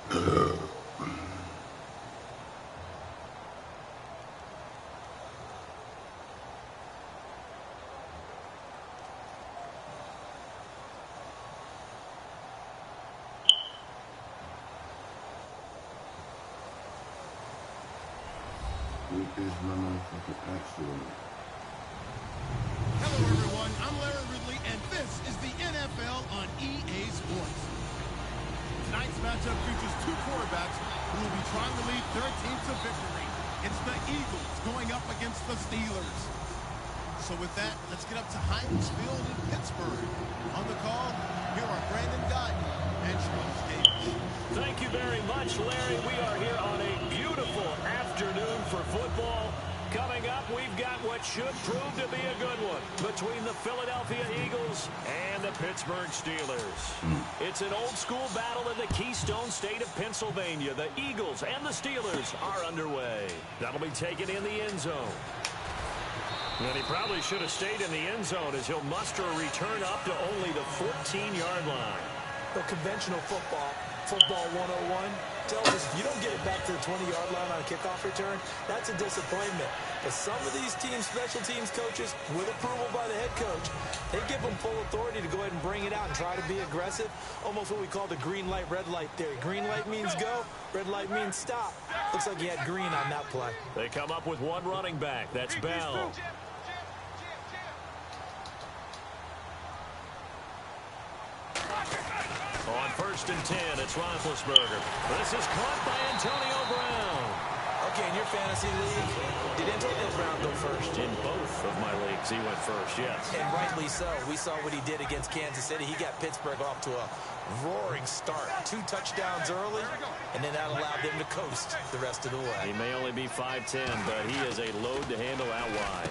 Hello everyone, I'm Larry Ridley, and this is the NFL on EA Sports. Tonight's matchup features two quarterbacks who will be trying to lead their team to victory. It's the Eagles going up against the Steelers. So with that, let's get up to Heinz Field in Pittsburgh. On the call, here are Brandon Guyton and Charles Davis. Thank you very much, Larry. We are here on a beautiful afternoon for football. Coming up, we've got what should prove to be a good one between the Philadelphia Eagles and the Pittsburgh Steelers. It's an old-school battle in the Keystone State of Pennsylvania. The Eagles and the Steelers are underway. That'll be taken in the end zone. And he probably should have stayed in the end zone as he'll muster a return up to only the 14-yard line. The conventional football 101, tells us if you don't get it back to the 20-yard line on a kickoff return, that's a disappointment. But some of these teams, special teams coaches, with approval by the head coach, they give them full authority to go ahead and bring it out and try to be aggressive. Almost what we call the green light, red light theory. Green light means go, red light means stop. Looks like he had green on that play. They come up with one running back. That's Bell. On 1st and 10, it's Roethlisberger. This is caught by Antonio Brown. Okay, in your fantasy league, did Antonio Brown go first? In both of my leagues, he went first, yes. And rightly so. We saw what he did against Kansas City. He got Pittsburgh off to a roaring start. 2 touchdowns early, and then that allowed them to coast the rest of the way. He may only be 5'10", but he is a load to handle out wide.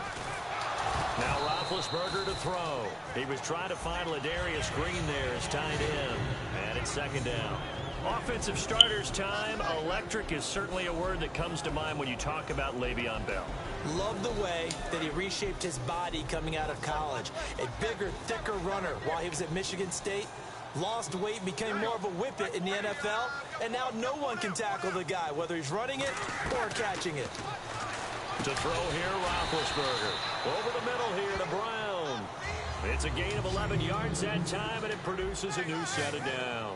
Now Roethlisberger to throw. He was trying to find Ladarius Green there as tight end. And it's 2nd down. Offensive starters time. Electric is certainly a word that comes to mind when you talk about Le'Veon Bell. Love the way that he reshaped his body coming out of college. A bigger, thicker runner while he was at Michigan State. Lost weight, became more of a whippet in the NFL. And now no one can tackle the guy, whether he's running it or catching it. To throw here, Roethlisberger. Over the middle here to Brown. It's a gain of 11 yards that time, and it produces a new set of downs.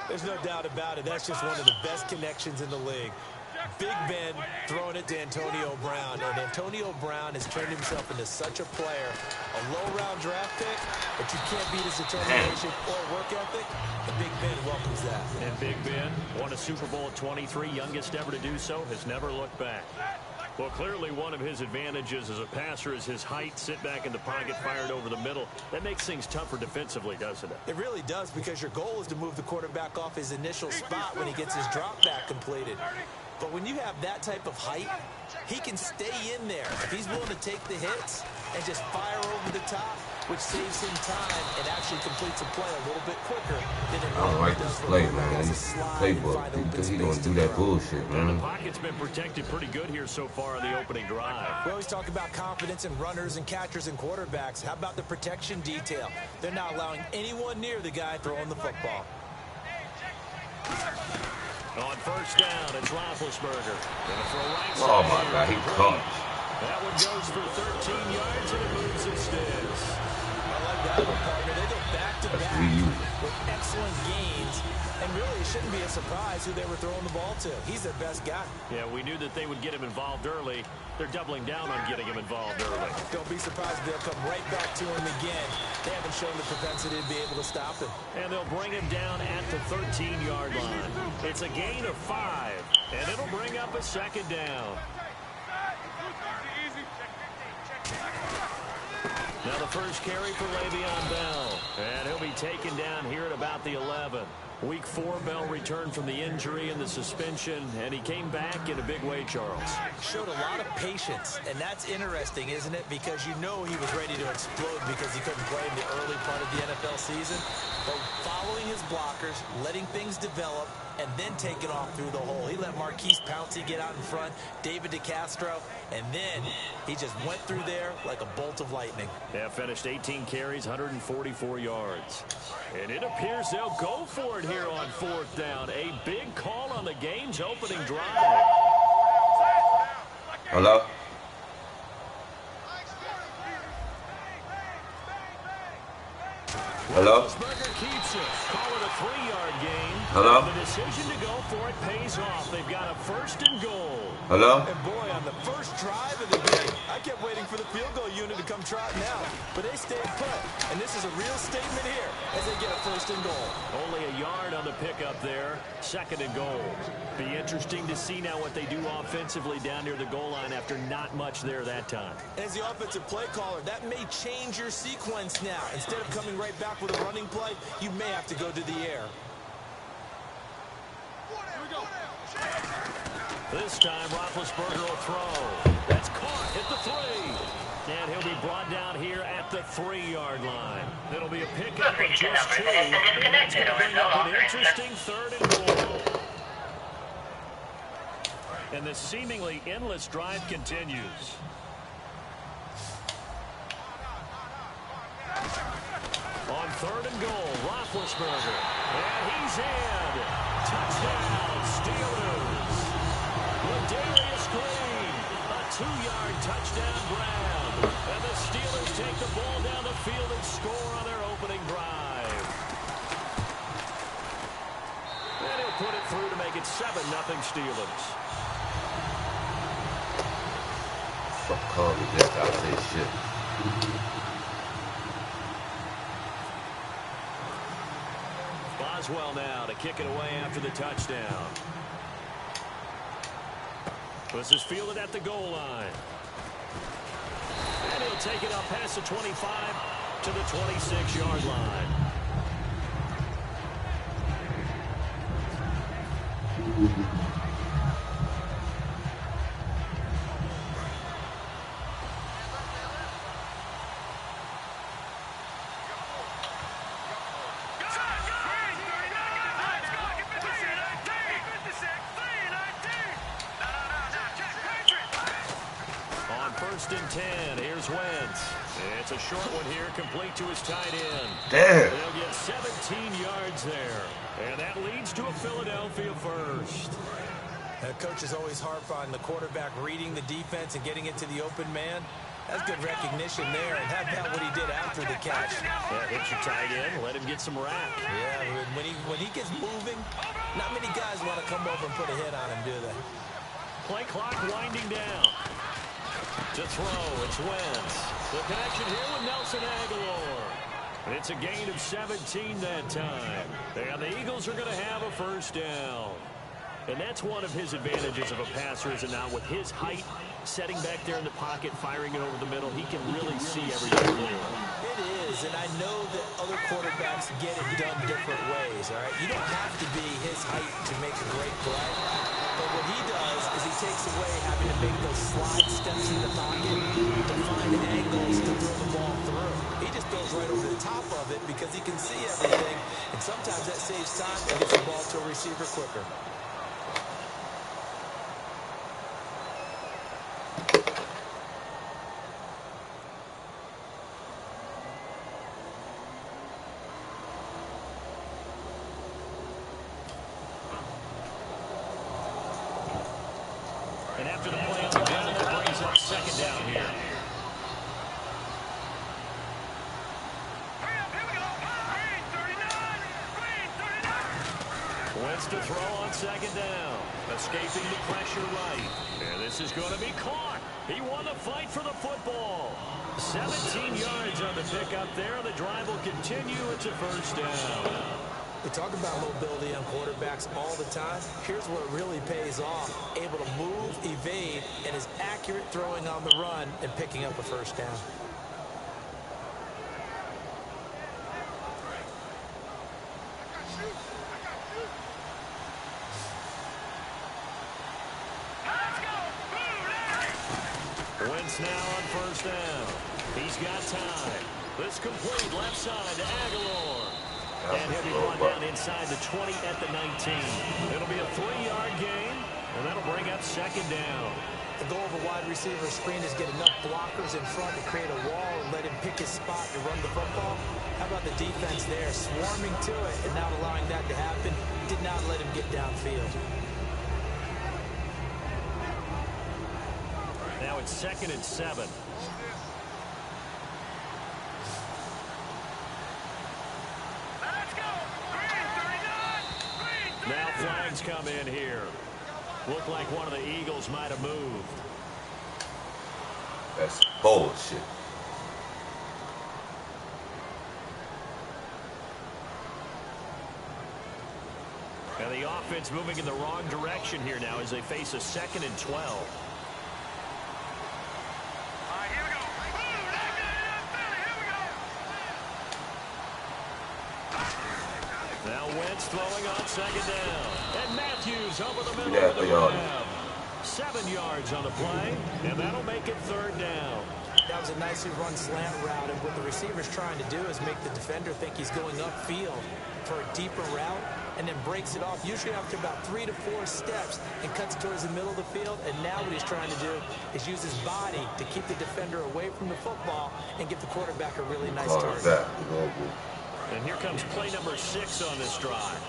There's no doubt about it. That's just one of the best connections in the league. Big Ben throwing it to Antonio Brown. And Antonio Brown has turned himself into such a player. A low-round draft pick, but you can't beat his determination or work ethic. And Big Ben welcomes that. And Big Ben won a Super Bowl at 23, youngest ever to do so, has never looked back. Well, clearly one of his advantages as a passer is his height, sit back in the pocket, fired over the middle. That makes things tougher defensively, doesn't it? It really does, because your goal is to move the quarterback off his initial spot when he gets his drop back completed. But when you have that type of height, he can stay in there. If he's willing to take the hits and just fire over the top, which saves him time and actually completes a play a little bit quicker than it I don't like this play, man. This playbook, he gonna do that bullshit, man. The pocket's been protected pretty good here so far on the opening drive. We always talk about confidence in runners and catchers and quarterbacks. How about the protection detail? They're not allowing anyone near the guy throwing the football. On 1st down, it's Roethlisberger. Oh, my God, he caught. That one goes for 13 yards, and it moves his sticks. I like that one, partner. They go back-to-back with excellent gains. And really, it shouldn't be a surprise who they were throwing the ball to. He's their best guy. Yeah, we knew that they would get him involved early. They're doubling down on getting him involved early. Don't be surprised if they'll come right back to him again. They haven't shown the propensity to be able to stop him. And they'll bring him down at the 13-yard line. It's a gain of 5, and it'll bring up a 2nd down. Now the first carry for Le'Veon Bell. And he'll be taken down here at about the 11. Week 4, Bell returned from the injury and the suspension, and he came back in a big way, Charles. Showed a lot of patience, and that's interesting, isn't it? Because you know he was ready to explode because he couldn't play in the early part of the NFL season. But following his blockers, letting things develop, and then taking off through the hole. He let Marquise Pouncey get out in front, David DeCastro, and then he just went through there like a bolt of lightning. Yeah, finished 18 carries, 144 yards. And it appears they'll go for it here on 4th down. A big call on the game's opening drive. Hello? Hello? Roethlisberger keeps it. Call it a 3-yard gain. Hello? The decision to go for it pays off. They've got a 1st and goal. Hello? And boy, on the first drive of the game, I kept waiting for the field goal unit to come trotting out. But they stayed put. And this is a real statement here as they get a 1st and goal. Only a yard on the pickup there. 2nd and goal. Be interesting to see now what they do offensively down near the goal line after not much there that time. As the offensive play caller, that may change your sequence now. Instead of coming right back with a running play, you may have to go to the air. This time, Roethlisberger will throw. That's caught at the 3. And he'll be brought down here at the 3-yard line. It'll be a pickup of just 2. And that's going to bring up an interesting 3rd and goal. And the seemingly endless drive continues. On 3rd and goal, Roethlisberger. And he's in. Touchdown, Steelers. Ladarius Green, a 2-yard touchdown grab. And the Steelers take the ball down the field and score on their opening drive. And he'll put it through to make it 7-0 Steelers. Fuck, call me back. I'll say shit. Boswell now to kick it away after the touchdown. This is fielded at the goal line. And he'll take it up past the 25 to the 26-yard line. And 10. Here's Wentz. It's a short one here, complete to his tight end. Damn. They'll get 17 yards there. And that leads to a Philadelphia 1st. Coaches always harp on the quarterback reading the defense and getting it to the open man. That's good recognition there, and how about what he did after the catch? Yeah, hit your tight end, let him get some rack. Yeah, when he gets moving, not many guys want to come over and put a hit on him, do they? Play clock winding down. To throw, it's Wentz. The connection here with Nelson Aguilar. And it's a gain of 17 that time. And the Eagles are going to have a 1st down. And that's one of his advantages of a passer, is it not? With his height, setting back there in the pocket, firing it over the middle, he can really see everything. It is, and I know that other quarterbacks get it done different ways, all right? You don't have to be his height to make a great play. But what he does is he takes away having to make those slide steps in the pocket to find angles to throw the ball through. He just goes right over the top of it because he can see everything, and sometimes that saves time and gets the ball to a receiver quicker. And after the play on the down, that brings up 2nd down here. Wentz to throw on 2nd down. Escaping the pressure right. And this is going to be caught. He won the fight for the football. 17 yards on the pickup there. The drive will continue. It's a 1st down. We talk about mobility on quarterbacks all the time. Here's where it really pays off. Able to move, evade, and is accurate throwing on the run and picking up a 1st down. Wentz now on 1st down. He's got time. This complete left side to Aguilar. And he'll be brought down inside the 20 at the 19. It'll be a 3-yard gain. And that'll bring up second down. The goal of a wide receiver screen is get enough blockers in front to create a wall and let him pick his spot to run the football. How about the defense there, swarming to it and not allowing that to happen? Did not let him get downfield. Now it's 2nd and 7. Now flags come in here. Looked like one of the Eagles might have moved. That's bullshit. And the offense moving in the wrong direction here now as they face a 2nd and 12. Now Wentz throwing on 2nd down. And Matthews over the middle of the grab. 7 yards on the play, and that'll make it 3rd down. That was a nicely run slant route, and what the receiver's trying to do is make the defender think he's going upfield for a deeper route, and then breaks it off, usually after about 3 to 4 steps, and cuts towards the middle of the field. And now what he's trying to do is use his body to keep the defender away from the football and give the quarterback a really nice target. And here comes play number 6 on this drive.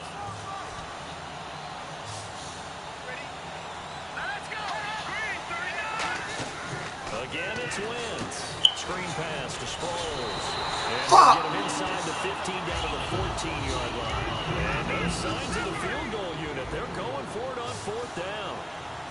Again, it's Wentz. Screen pass to Sproles. And get him inside the 15 down to the 14-yard line. And no signs of the field goal unit. They're going for it on 4th down.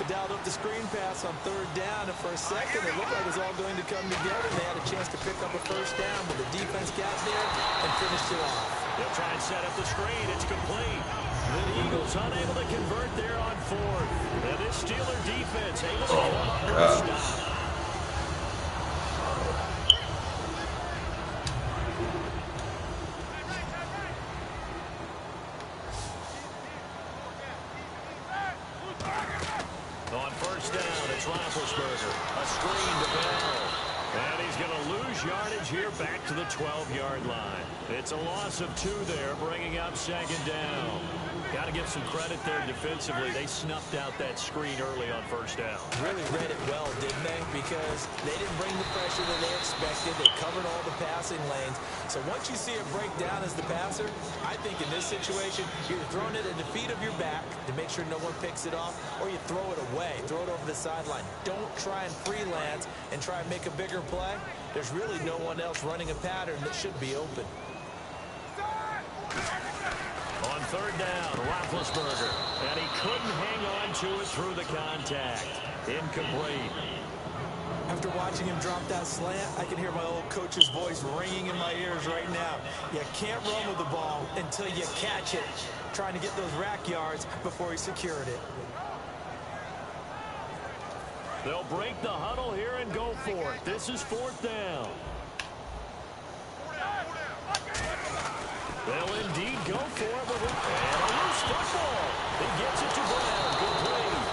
They dialed up the screen pass on 3rd down, and for a second it looked like it was all going to come together. They had a chance to pick up a 1st down, but the defense got there and finished it off. They'll try and set up the screen. It's complete. The Eagles unable to convert there on 4th. And this Steeler defense able to come up with a stop. On 1st down, it's Roethlisberger. A screen to Bell. And he's going to lose yardage here back to the 12-yard line. It's a loss of 2 there, bringing up 2nd down. Got to give some credit there defensively. They snuffed out that screen early on 1st down. Really read it well, didn't they? Because they didn't bring the pressure that they expected. They covered all the passing lanes. So once you see it break down as the passer, I think in this situation, you're throwing it at the feet of your back to make sure no one picks it off, or you throw it away, throw it over the sideline. Don't try and freelance and try and make a bigger play. There's really no one else running a pattern that should be open. On 3rd down, Roethlisberger. And he couldn't hang on to it through the contact. Incomplete. After watching him drop that slant, I can hear my old coach's voice ringing in my ears right now. You can't run with the ball until you catch it. Trying to get those rack yards before he secured it. They'll break the huddle here and go for it. This is 4th down. They'll indeed go for it, but a loose football. He gets it to Brown. Complete.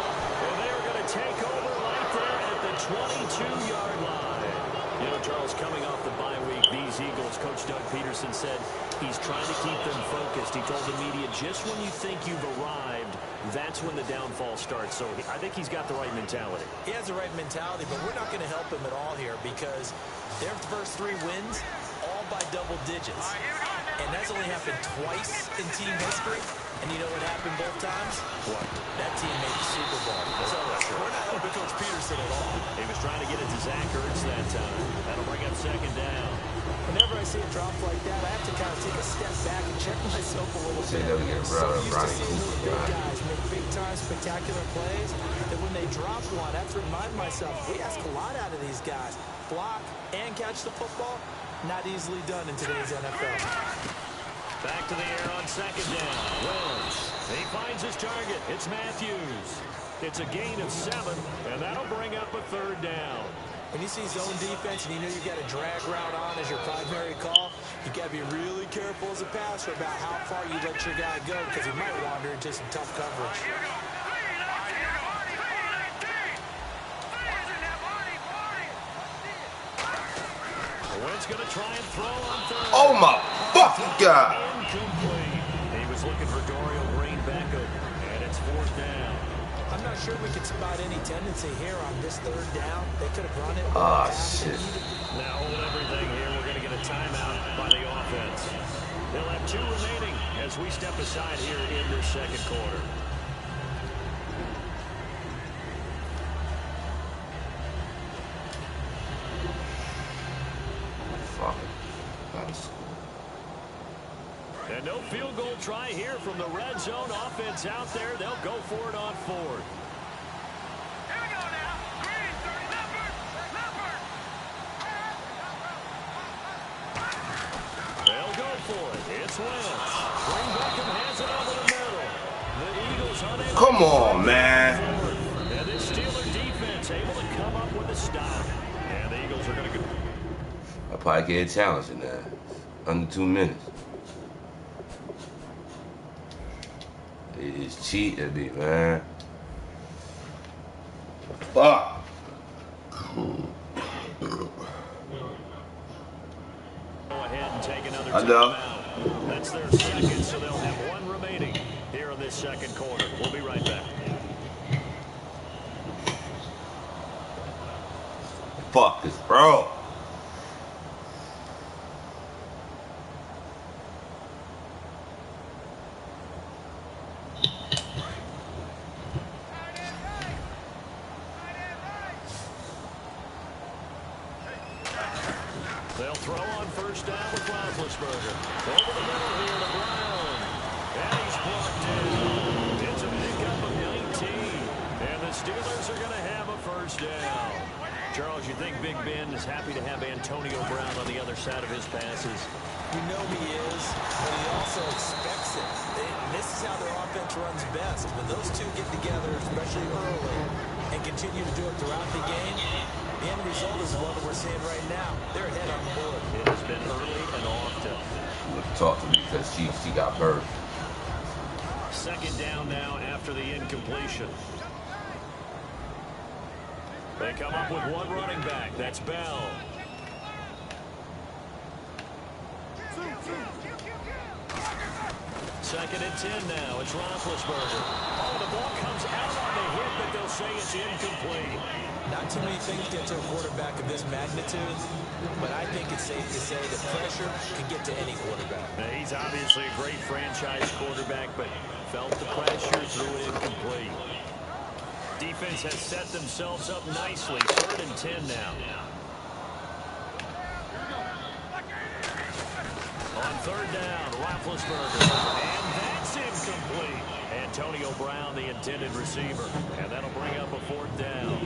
And they are going to take over right there at the 22-yard line. You know, Charles, coming off the bye week, these Eagles, Coach Doug Peterson said he's trying to keep them focused. He told the media, just when you think you've arrived, that's when the downfall starts. So I think he's got the right mentality. He has the right mentality, but we're not going to help him at all here because their first 3 wins, all by double digits. And that's only happened twice in team history. And you know what happened both times? What? That team made the Super Bowl. So we're not helping Coach Peterson at all. He was trying to get it to Zach Ertz that time. That'll bring up 2nd down. Whenever I see a drop like that, I have to kind of take a step back and check myself a little bit. So used to seeing those big guys make big-time spectacular plays, that when they drop one, I have to remind myself, we ask a lot out of these guys. Block and catch the football, not easily done in today's NFL. Back to the air on 2nd down. Wells, he finds his target. It's Matthews. It's a gain of 7, and that'll bring up a 3rd down. When you see zone defense and you know you've got a drag route on as your primary call, you got to be really careful as a passer about how far you let your guy go because he might wander into some tough coverage. Wentz going to try and throw on 3rd. Oh my fucking God! Incomplete. He was looking for Dorial Green Beckham, and it's 4th down. I'm not sure we could spot any tendency here on this third down. They could have run it. Ah, shit. Now hold everything here. We're going to get a timeout by the offense. They'll have 2 remaining as we step aside here in this second quarter. Fuck it. Gotta score. And no field goal try here from the red zone offense out there. They'll go for it on 4th. Here we go now. Green, 30, Leopard. They'll go for it. It's Wentz. Green Beckham has it over the middle. The Eagles unable. Come on, man. And this Steeler defense able to come up with a stop. And the Eagles are going to go. I probably get a challenge in that. Under 2 minutes. It's cheating me, man. Fuck. Go ahead and take another I know. timeout. That's their second, so they'll have 1 remaining here in this second quarter. We'll be right back. Fuck this, bro. They'll throw on first down with Roethlisberger. Over the middle here to Brown. And he's blocked in. It's a pickup of 19. And the Steelers are going to have a first down. Charles, you think Big Ben is happy to have Antonio Brown on the other side of his passes? You know he is, but he also expects it. This is how their offense runs best. When those two get together, especially early, and continue to do it throughout the game, the end result is what we're seeing right now. They're ahead on the board. It has been early and often. Talk to me because she got birthed. Second down now after the incompletion. They come up with 1 running back. That's Bell. Second and 10 now. It's Roethlisberger. Oh, the ball comes out on the hit, but they'll say it's incomplete. Not too many things get to a quarterback of this magnitude, but I think it's safe to say that pressure can get to any quarterback. Now, he's obviously a great franchise quarterback, but felt the pressure, threw it incomplete. Defense has set themselves up nicely. 3rd and 10 now. On 3rd down, Roethlisberger. And that's incomplete. Antonio Brown, the intended receiver. And that'll bring up a 4th down.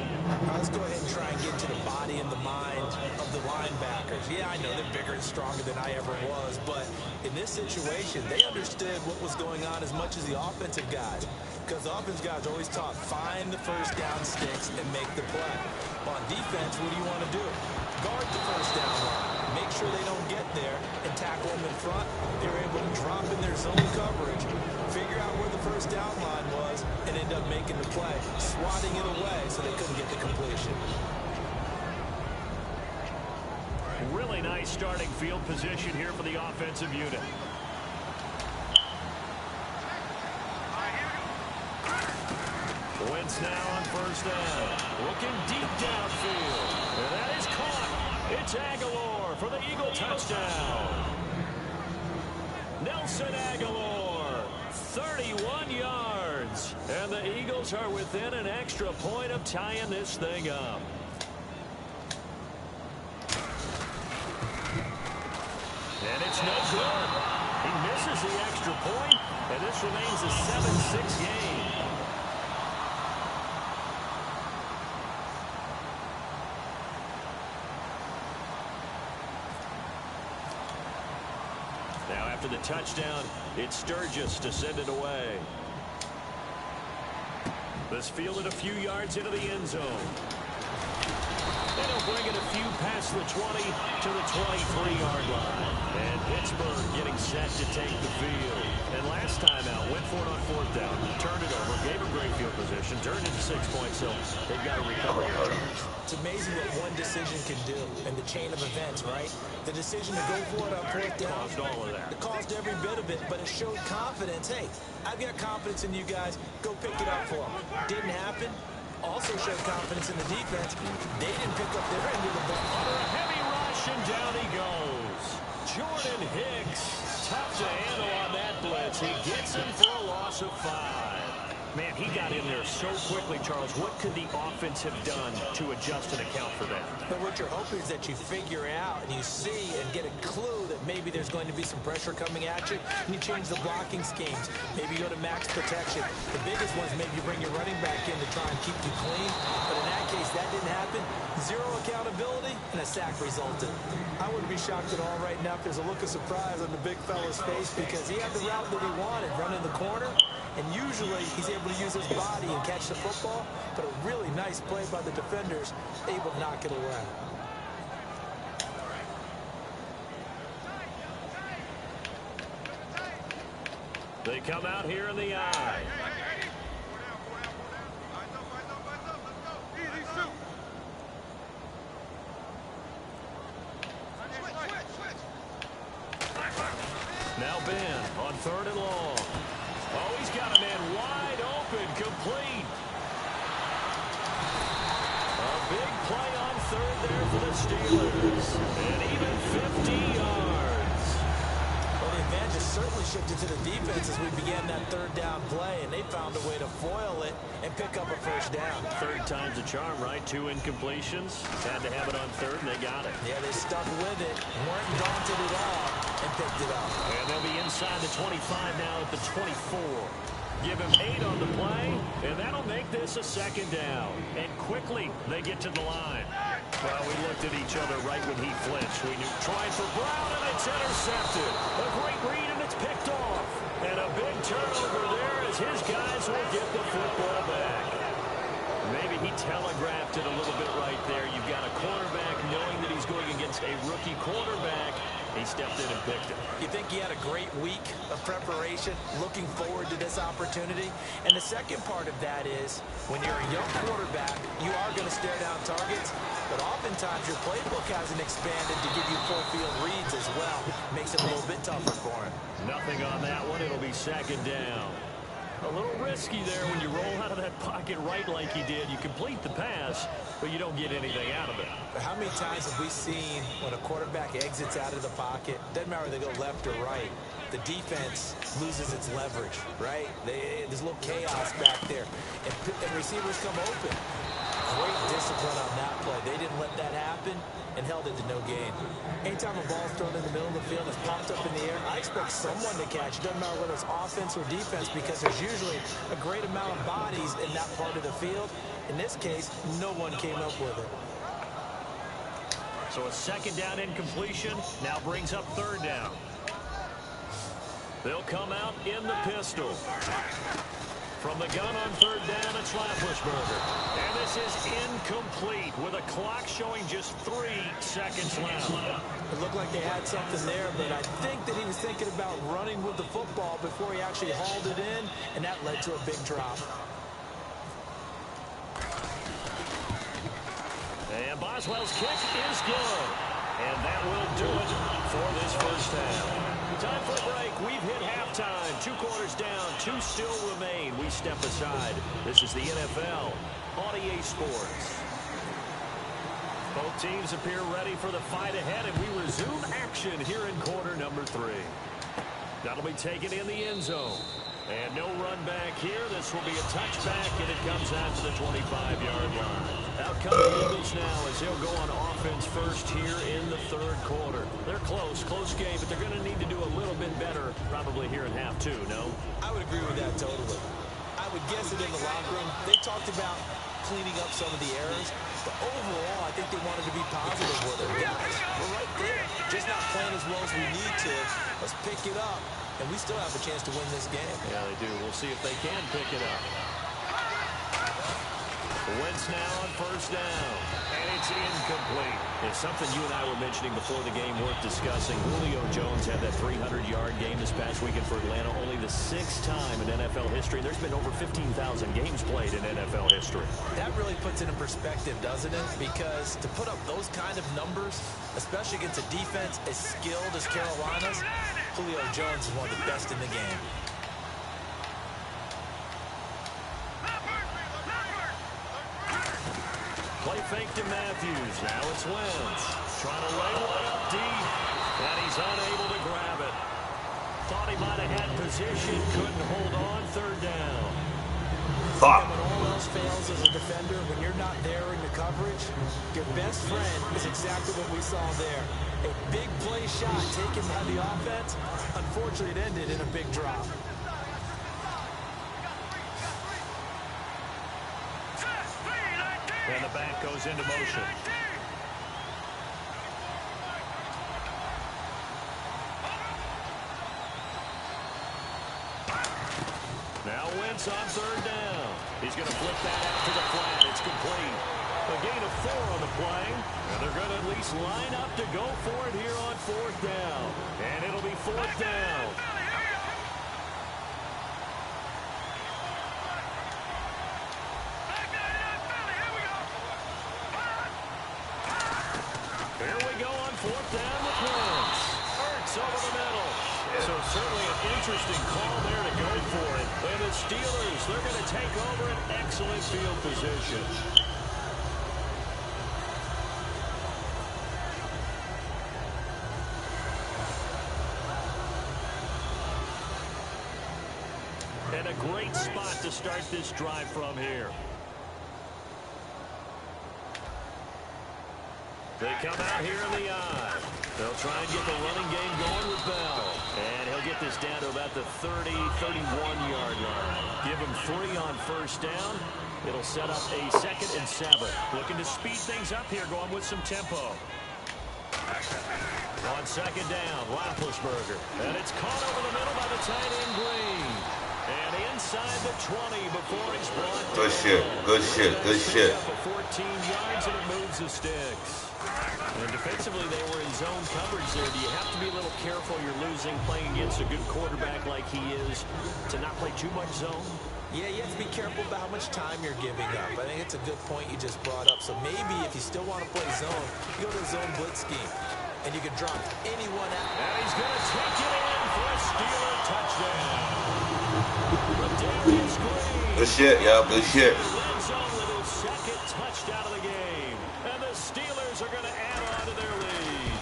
Let's go ahead and try and get to the body and the mind of the linebackers. Yeah, I know they're bigger and stronger than I ever was, but in this situation, they understood what was going on as much as the offensive guys. Because the offensive guys are always taught, find the first down sticks and make the play. On defense, what do you want to do? Guard the first down line. Make sure they don't get there and tackle them in front. They're able to drop in their zone coverage, figure out where the first down line was, and end up making the play, swatting it away so they couldn't get the completion. Really nice starting field position here for the offensive unit. Wentz now on first down. Looking deep downfield. And that is caught. It's Aguilar for the Eagle touchdown. Nelson Aguilar, 31 yards. And the Eagles are within an extra point of tying this thing up. And it's no good. He misses the extra point, and this remains a 7-6 game. Now after the touchdown, it's Sturgis to send it away. This fielded a few yards into the end zone. And he'll bring it a few past the 20 to the 23-yard line. And Pittsburgh getting set to take the field. And last time out, went for it on 4th down. turned it over, gave him great field position, turned into 6 points, so they've got to recover here. It's amazing what one decision can do in the chain of events, right? The decision to go for it on fourth down. Caused all of that. It caused every bit of it, but it showed confidence. Hey, I've got confidence in you guys. Go pick it up for them. Didn't happen. Also showed confidence in the defense. They didn't pick up their end of the ball. Under a heavy rush, and down he goes. Jordan Hicks, tough to handle on that blitz. He gets him for a loss of 5. Man, he got in there so quickly, Charles. What could the offense have done to adjust and account for that? But what you're hoping is that you figure out and you see and get a clue that maybe there's going to be some pressure coming at you, and you change the blocking schemes. Maybe you go to max protection. The biggest one is maybe you bring your running back in to try and keep you clean. But in that case, that didn't happen. Zero accountability, and a sack resulted. I wouldn't be shocked at all right now if there's a look of surprise on the big fella's face because he had the route that he wanted, running the corner. And usually he's able to use his body and catch the football, but a really nice play by the defenders, able to knock it away. They come out here in the eye. Now Ben on 3rd and long. Oh, he's got a man wide open, complete. A big play on 3rd there for the Steelers. And even 50 yards. Well, the advantage has certainly shifted to the defense as we began that 3rd down play, and they found a way to foil it and pick up a 1st down. 3rd time's a charm, right? 2 incompletions. Had to have it on 3rd, and they got it. Yeah, they stuck with it, weren't daunted at all, and picked it up. And they'll be inside the 25 now at the 24. Give him 8 on the play, and that'll make this a 2nd down. And quickly, they get to the line. Well, we looked at each other right when he flinched. We knew trying for Brown, and it's intercepted. A great read, and it's picked off. And a big turnover there as his guys will get the football back. Maybe he telegraphed it a little bit right there. You've got a cornerback knowing that he's going against a rookie quarterback. He stepped in and picked it. You think he had a great week of preparation, looking forward to this opportunity? And the second part of that is, when you're a young quarterback, you are going to stare down targets, but oftentimes your playbook hasn't expanded to give you full field reads as well. Makes it a little bit tougher for him. Nothing on that one. It'll be 2nd down. A little risky there when you roll out of that pocket right like he did. You complete the pass, but you don't get anything out of it. But how many times have we seen when a quarterback exits out of the pocket, doesn't matter whether they go left or right, the defense loses its leverage, right? There's a little chaos back there, and receivers come open. Great discipline on that play. They didn't let that happen and held it to no gain. Anytime a ball's thrown in the middle of the field and it's popped up in the air, I expect someone to catch. It doesn't matter whether it's offense or defense because there's usually a great amount of bodies in that part of the field. In this case, no one came up with it. So a 2nd down incompletion now brings up 3rd down. They'll come out in the pistol. From the gun on 3rd down, it's Roethlisberger. And this is incomplete with a clock showing just 3 seconds left. It looked like they had something there, but I think that he was thinking about running with the football before he actually hauled it in, and that led to a big drop. And Boswell's kick is good. And that will do it for this 1st half. Time for a break. We've hit halftime. 2 quarters down. 2 still remain. We step aside. This is the NFL on EA Sports. Both teams appear ready for the fight ahead, and we resume action here in quarter number 3. That'll be taken in the end zone. And no run back here. This will be a touchback, and it comes out to the 25-yard line. Out come the Eagles now as they'll go on offense first here in the 3rd quarter. They're close game, but they're going to need to do a little bit better probably here in half 2, no? I would agree with that totally. I would guess that in the locker room, they talked about cleaning up some of the errors, but overall, I think they wanted to be positive with it. Guys, we're right there. Just not playing as well as we need to. Let's pick it up. And we still have a chance to win this game. Yeah, they do. We'll see if they can pick it up. Wentz now on first down. And it's incomplete. It's something you and I were mentioning before the game worth discussing. Julio Jones had that 300-yard game this past weekend for Atlanta, only the 6th time in NFL history. There's been over 15,000 games played in NFL history. That really puts it in perspective, doesn't it? Because to put up those kind of numbers, especially against a defense as skilled as Carolina's, Julio Jones is one of the best in the game. Play fake to Matthews. Now it's Wentz. Trying to lay one up deep. And he's unable to grab it. Thought he might have had position. Couldn't hold on. Third down. And when all else fails as a defender, when you're not there in the coverage, your best friend is exactly what we saw there. A big play shot taken by the offense. Unfortunately, it ended in a big drop. And the back goes into motion. Now Wentz on third down. He's going to flip that out to the flat. It's complete. A gain of 4 on the play. And they're going to at least line up to go for it here on fourth down. And it'll be fourth down. Here we go on fourth down with Wentz. Hurts over the middle. So certainly an interesting call there to go for it. And the Steelers, they're going to take over an excellent field position. And a great spot to start this drive from here. They come out here in the eye. They'll try and get the running game going with Bell. And he'll get this down to about the 30, 31-yard line. Give him 3 on first down. It'll set up a 2nd and 7. Looking to speed things up here, going with some tempo. On second down, Roethlisberger. And it's caught over the middle by the tight end Green. And inside the 20 before he's brought down. Good shit, good shit, good shit. 14 yards and it moves the sticks. And defensively, they were in zone coverage there. Do you have to be a little careful? You're losing, playing against a good quarterback like he is, to not play too much zone? Yeah, you have to be careful about how much time you're giving up. I think it's a good point you just brought up. So maybe if you still want to play zone, you go to the zone blitz scheme. And you can drop anyone out. And he's going to take it in for a Steeler touchdown. Good shit, yeah, good shit. Red zone with his 2nd touchdown of the game. And the Steelers are going to add on to their lead.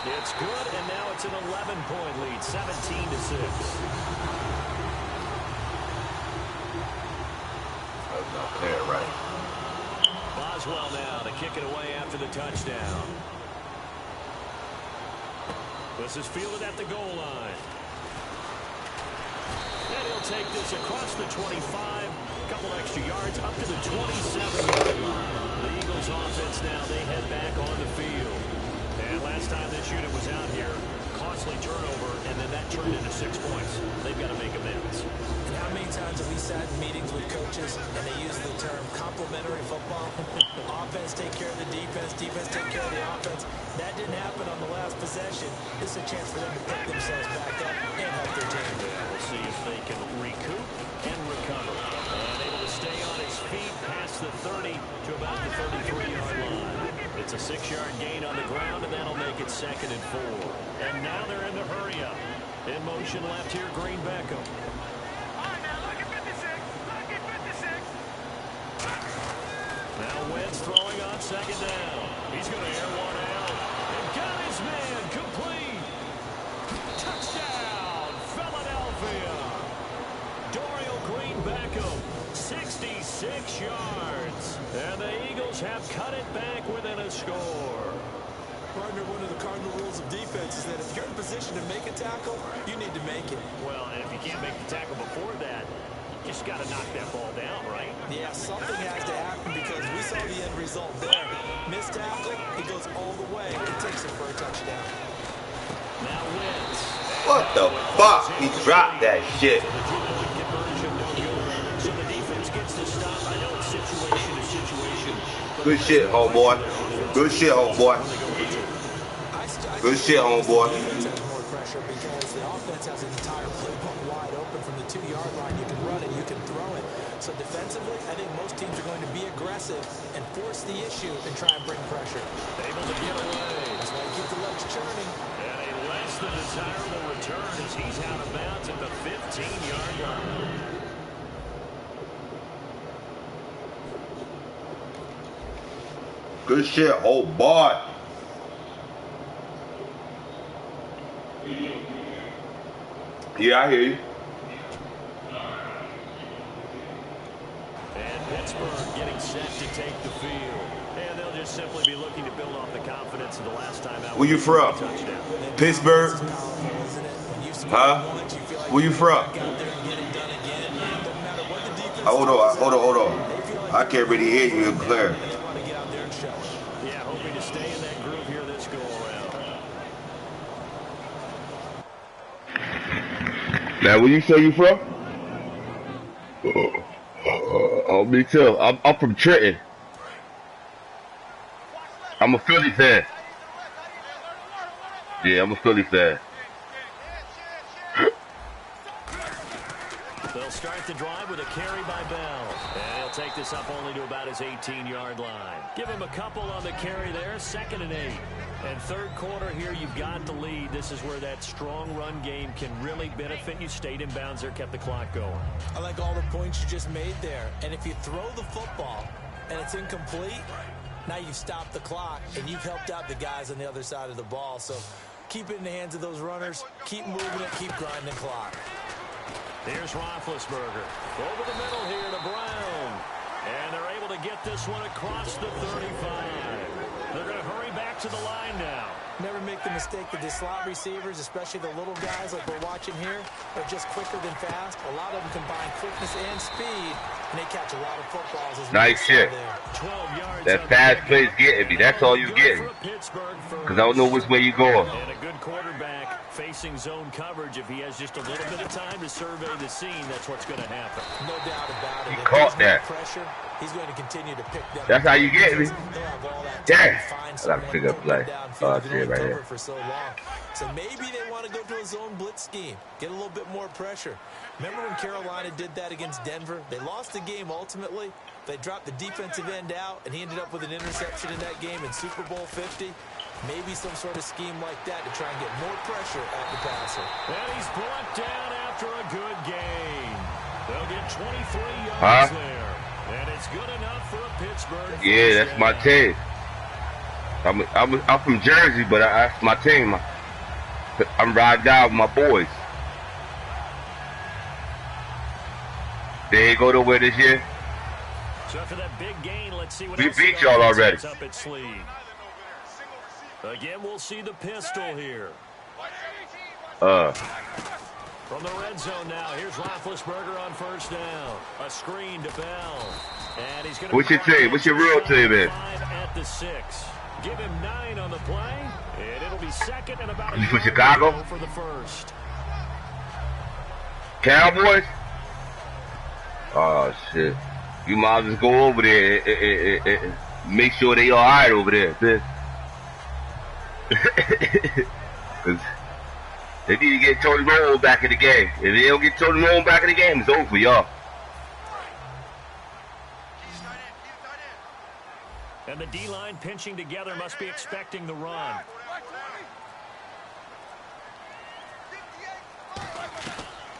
It's good, and now it's an 11-point lead, 17-6. That's not clear, right? Boswell now to kick it away after the touchdown. This is fielded at the goal line. And he'll take this across the 25. A couple extra yards up to the 27-yard line. The Eagles offense now, they head back on the field. And last time this unit was out here, costly turnover, and then that turned into 6 points. They've got to make amends. And how many times have we sat in meetings with coaches and they use the term complementary football? Offense take care of the defense, defense take care of the offense. That didn't happen on the last possession. This is a chance for them to pick themselves back up and help their team. We'll see if they can recoup and recover. And able to stay on his feet past the 30 to about the 33-yard line. It's a 6-yard gain on the ground, and that'll make it 2nd and 4. And now they're in the hurry up. In motion left here, Green Beckham. Now Wentz throwing on second down. He's going to air one out. And got his man complete. Touchdown, Philadelphia. Dorial Green Beckham, 66 yards. And the Eagles have cut it back within a score. Partner, one of the cardinal rules of defense is that if you're in position to make a tackle, you need to make it. Well, and if you can't make the tackle before that, you just got to knock that ball down, right? Yeah, something has to happen because we saw the end result there. Missed tackle, he goes all the way and takes it for a touchdown. Now Wentz. What the fuck? He dropped that shit. So the defense gets the stop. I know it's Good shit, homeboy. Good shit, homeboy. Good shit, homeboy. More pressure because the offense has an entire playbook wide open from the 2-yard line. You can run it, you can throw it. So defensively, I think most teams are going to be aggressive and force the issue and try and bring pressure. Able to get away. That's why you keep the legs churning. And a less than desirable return as he's out of bounds at the 15-yard line. Good shit, oh boy. Yeah, I hear you. And Pittsburgh getting set to take the field. And they'll just simply be looking to build off the confidence of the last time out. Where you from? Pittsburgh? Huh? Where you from? Hold on. I can't really hear you clear. Yeah, hoping to stay in that groove here this go around. Now, where you say you from? Oh, me too. I'm from Trenton. I'm a Philly fan. Yeah, I'm a Philly fan. They'll start the drive with a carry by Bell. And he'll take this up only to about his 18-yard line. Give him a couple on the carry there, 2nd and 8. And third quarter here, you've got the lead. This is where that strong run game can really benefit you. Stayed in bounds there, kept the clock going. I like all the points you just made there. And if you throw the football and it's incomplete, now you've stopped the clock and you've helped out the guys on the other side of the ball. So keep it in the hands of those runners. Keep moving it. Keep grinding the clock. Here's Roethlisberger. Over the middle here to Brown. And they're able to get this one across the 35. They're going to hurry back to the line now. Never make the mistake that the slot receivers, especially the little guys like we're watching here, are just quicker than fast. A lot of them combine quickness and speed, and they catch a lot of footballs. Nice shit. That fast play's getting me. That's all you're getting. Because I don't know which way you're going. And a good quarterback facing zone coverage. If he has just a little bit of time to survey the scene, that's what's going to happen. No doubt about it. He caught that. Pressure, he's going to continue to pick them. That's how you get me. Yeah. I got to pick up play. Oh, shit, right here. For so long. So maybe they want to go to a zone blitz scheme, get a little bit more pressure. Remember when Carolina did that against Denver? They lost the game ultimately. They dropped the defensive end out, and he ended up with an interception in that game in Super Bowl 50. Maybe some sort of scheme like that to try and get more pressure at the passer. And he's brought down after a good gain. They'll get 23 yards there. And it's good enough for a Pittsburgh. Yeah, that's my team. I'm from Jersey, but that's my team. I'm riding down with my boys. They ain't go nowhere this year. So after that big gain, let's see what we beat y'all already. Up its sleeve. Again, we'll see the pistol here. From the red zone now, here's Roethlisberger on first down. A screen to Bell. And he's going to What's your team? What's your real team, man? At the 6. Give him 9 on the play. And it'll be second and about you for Chicago? For the first. Cowboys? Oh, shit. You might just go over there and make sure they all right over there. Because they need to get Tony Romo back in the game. If they don't get Tony Romo back in the game, it's over for y'all. And the D-line pinching together must be expecting the run.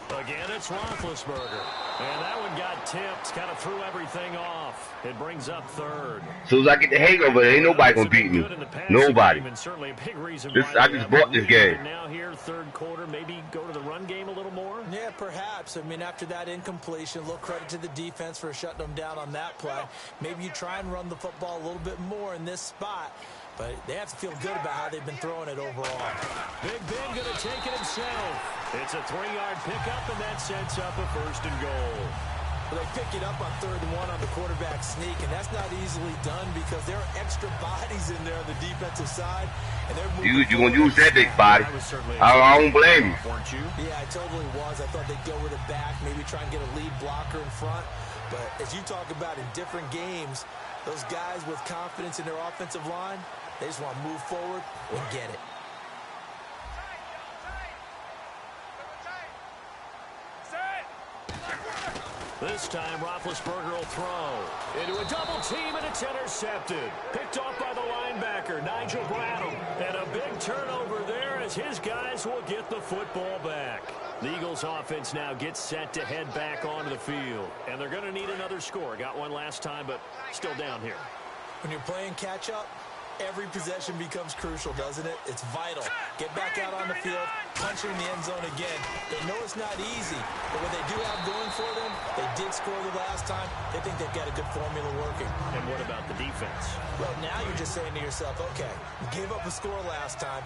Again, it's Roethlisberger. And that one got tipped, kind of threw everything off. It brings up third. As soon as I get the hang of it, ain't nobody gonna beat me. Nobody. I just bought this game. Now here, third quarter, maybe go to the run game a little more? Yeah, perhaps. I mean, after that incompletion, a little credit to the defense for shutting them down on that play. Maybe you try and run the football a little bit more in this spot. But they have to feel good about how they've been throwing it overall. Big Ben going to take it himself. It's a 3-yard pickup, and that sets up a 1st and goal. Well, they pick it up on 3rd and 1 on the quarterback sneak, and that's not easily done because there are extra bodies in there on the defensive side. And they're moving. You want to use that big body. I don't blame you. Yeah, I totally was. I thought they'd go with it back, maybe try and get a lead blocker in front. But as you talk about in different games, Those guys with confidence in their offensive line, they just want to move forward and get it. This time, Roethlisberger will throw into a double team, and it's intercepted. Picked off by the linebacker, Nigel Bradham. And a big turnover there as his guys will get the football back. The Eagles offense now gets set to head back onto the field. And they're going to need another score. Got one last time, but still down here. When you're playing catch-up, every possession becomes crucial, doesn't it? It's vital. Get back out on the field, punch it in the end zone again. They know it's not easy, but what they do have going for them, they did score the last time. They think they've got a good formula working. And what about the defense? Well, now you're just saying to yourself, okay, we gave up a score last time.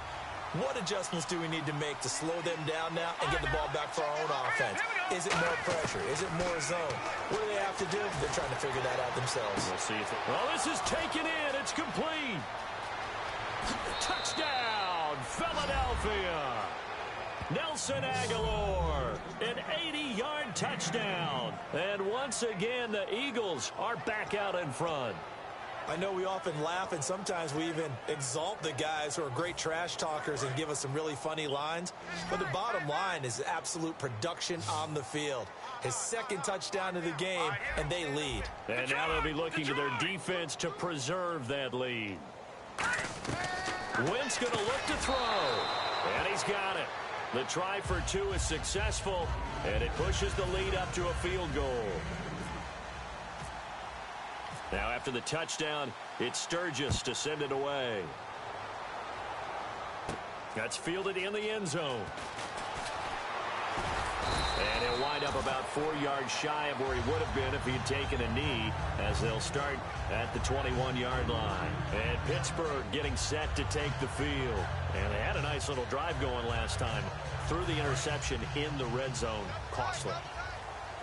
What adjustments do we need to make to slow them down now and get the ball back for our own offense? Is it more pressure? Is it more zone? What do they have to do? They're trying to figure that out themselves. We'll see if well, this is taken in. It's complete. Touchdown, Philadelphia. Nelson Aguilar, an 80-yard touchdown. And once again, the Eagles are back out in front. I know we often laugh, and sometimes we even exalt the guys who are great trash talkers and give us some really funny lines. But the bottom line is absolute production on the field. His second touchdown of the game, and they lead. And now they'll be looking to their defense to preserve that lead. Wentz going to look to throw, and he's got it. The try for two is successful, and it pushes the lead up to a field goal. Now after the touchdown, it's Sturgis to send it away. That's fielded in the end zone. And he'll wind up about 4 yards shy of where he would have been if he'd taken a knee, as they'll start at the 21-yard line. And Pittsburgh getting set to take the field. And they had a nice little drive going last time. Threw the interception in the red zone. Costly.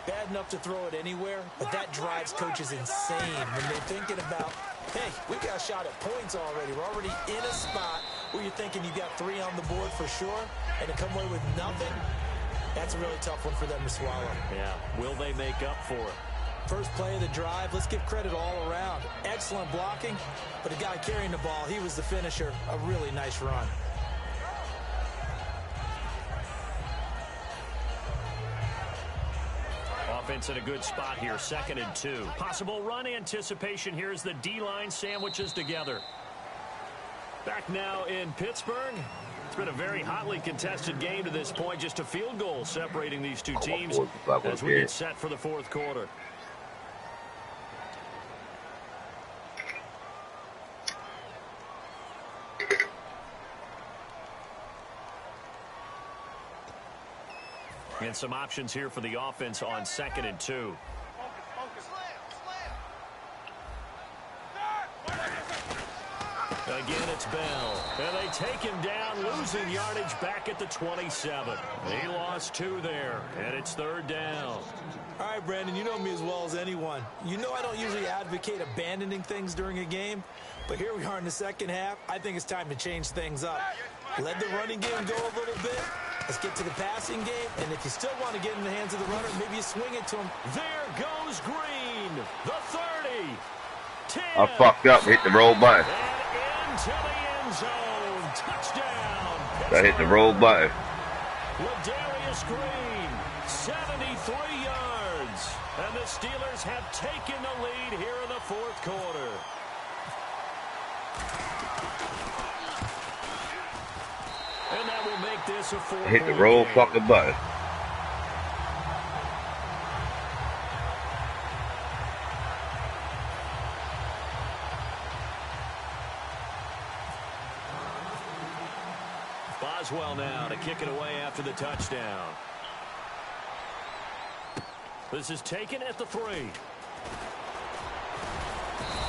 Bad enough to throw it anywhere, but that drives coaches insane when they're thinking about, hey, we got a shot at points already. We're already in a spot where you're thinking you got 3 on the board for sure, and to come away with nothing, that's a really tough one for them to swallow. Yeah, will they make up for it? First play of the drive, let's give credit all around. Excellent blocking, but the guy carrying the ball, he was the finisher. A really nice run. Offense in a good spot here, 2nd and 2. Possible run anticipation here as the D-line sandwiches together. Back now in Pittsburgh. It's been a very hotly contested game to this point. Just a field goal separating these two teams as we get set for the 4th quarter. And some options here for the offense on 2nd and 2. Again, it's Bell. And they take him down, losing yardage back at the 27. He lost 2 there, and it's 3rd down. All right, Brandon, you know me as well as anyone. You know I don't usually advocate abandoning things during a game, but here we are in the second half. I think it's time to change things up. Let the running game go a little bit. Let's get to the passing game, and if you still want to get in the hands of the runner, maybe you swing it to him. There goes Green, the 30, 10. I fucked up, hit the roll button. And into the end zone, touchdown. I hit the roll button. Ladarius Green, 73 yards, and the Steelers have taken the lead here in the 4th quarter. And that will make this a 4-point Hit the roll game. fucking button. Boswell now to kick it away after the touchdown. This is taken at the 3.